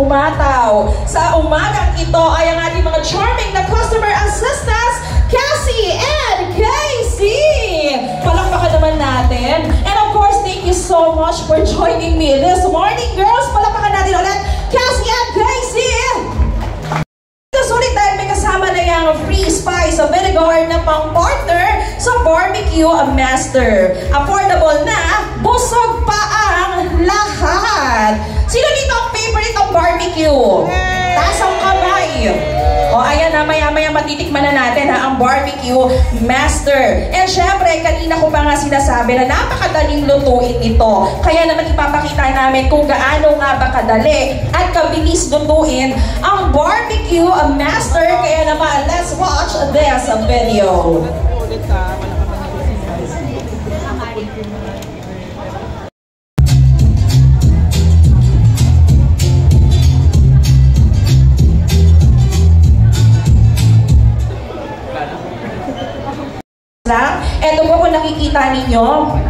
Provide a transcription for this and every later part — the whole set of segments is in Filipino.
pumataw. Sa umagang ito ay ang ating mga charming na customer assistants, Cassie and Casey! Palakpakan naman natin. And of course, thank you so much for joining me this morning, girls. Palakpakan natin ulit, Cassie and Casey! Sulit dahil may kasama na yung free spice of vinegar na pang-partner sa barbecue master. Affordable na, busog pa ang lahat. Sino dito ang favorite ng barbecue? Taas ang kamay. O ayan na, maya-maya matitikman na natin ha, ang barbecue master. And syempre, kanina ko pa nga sinasabi na napakadaling lutuin ito. Kaya naman ipapakita namin kung gaano nga ba kadali at kabilis lutuin ang barbecue master. Kaya naman, let's watch this video. Ito po kung nakikita ninyo,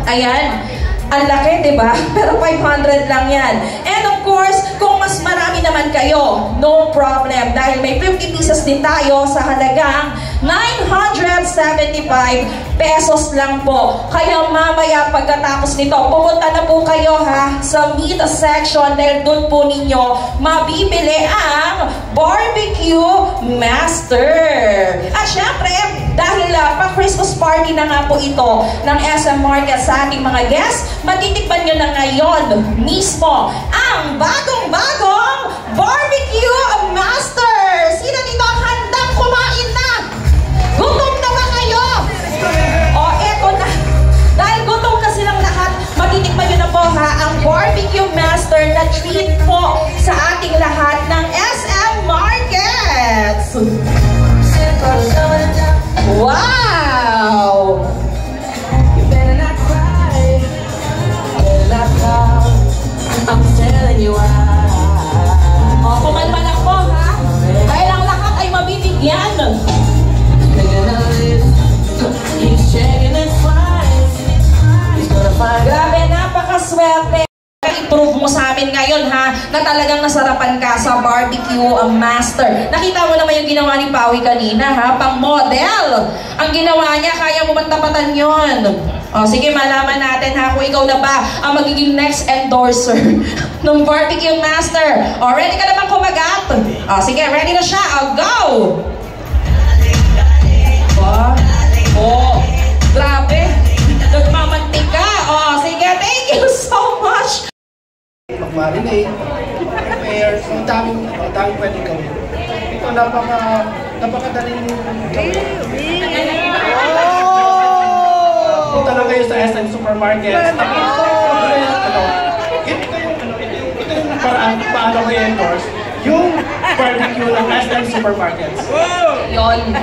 ayan, ang laki, diba? Pero 500 lang yan. And of course, kung mas marami naman kayo, no problem. Dahil may 50 pieces din tayo sa halagang 975 pesos lang po. Kaya mamaya pagkatapos nito, pumunta na po kayo ha sa meat section dahil doon po ninyo mabibili ang barbecue master. At syempre, dahil pa Christmas party na nga po ito ng SM Market sa ating mga guests, matitikman nyo na ngayon mismo ang bagong-bagong barbecue master. Sino dito ang handang kumain na? Gutom na ba kayo? O, eto na. Dahil gutom na silang lahat, matitikman nyo na po ha ang barbecue master na treat po sa ating lahat ng SM Markets. Wow! You better not cry. Better not cry. I'm telling you why. O, kumalma lang po ha. Dahil ang lahat ay mabibigyan. Grabe, napakaswerte. I-prove mo sa amin ngayon ha, na talagang nasarapan ka sa barbecue master. Nakita mo naman yung ginawa ni Pawi kanina ha, pang model. Ang ginawa niya, kaya mo matapatan yun. O sige, malaman natin ha kung ikaw na ba ang magiging next endorser ng barbecue master. O, ready ka na bang kumagat? O sige, ready na siya. O, go! O, grabe. Nagmamantik ka. O, sige, thank you so much. Mag-marinate, prepare, ang daming pwedeng gawin. Ito, napakadaling gawin. Punta lang kayo sa SM Supermarkets. Ito yung paraan paano kayo endorse yung barbecue ng SM Supermarkets. Yon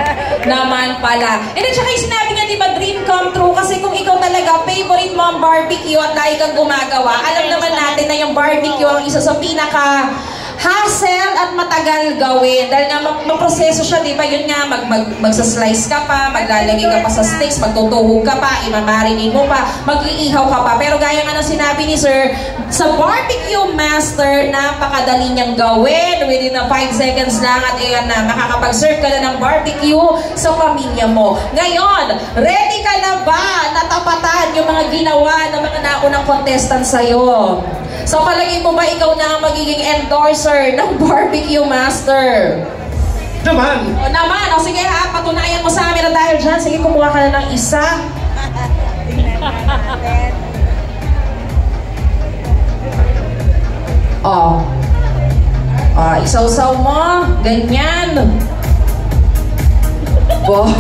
naman pala. And then tsaka yung sinabi nga, diba, dream come true. Kasi kung ikaw talaga, favorite mo ang barbecue at lagi kang gumagawa, alam naman natin na yung barbecue ang isa sa pinaka hassle at matagal gawin. Dahil nga maproseso siya, di ba? Yun nga, magsaslice ka pa, maglalagay ka pa sa steaks, magtutuhog ka pa, imamarinate mo pa, mag-iihaw ka pa. Pero gaya nga ng sinabi ni Sir, sa barbecue master, napakadali niyang gawin. Within 5 seconds lang at ayan na, makakapag-serve ka na ng barbecue sa pamilya mo. Ngayon, ready ka na ba natapatan yung mga ginawa ng mga naunang contestant sa'yo? So, palagay mo ba ikaw na ang magiging endorser ng barbecue master? Naman! O naman! O sige ha, patunayan mo sa amin na dahil dyan. Sige, kumuha ka na ng isa. O. O, isaw-saw mo. Ganyan. Bo.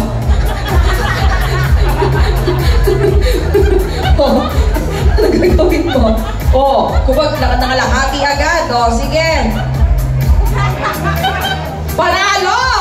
O. Ano gagawin mo? Oh, kubag nakalahati agad. Oh, sige. Panalo!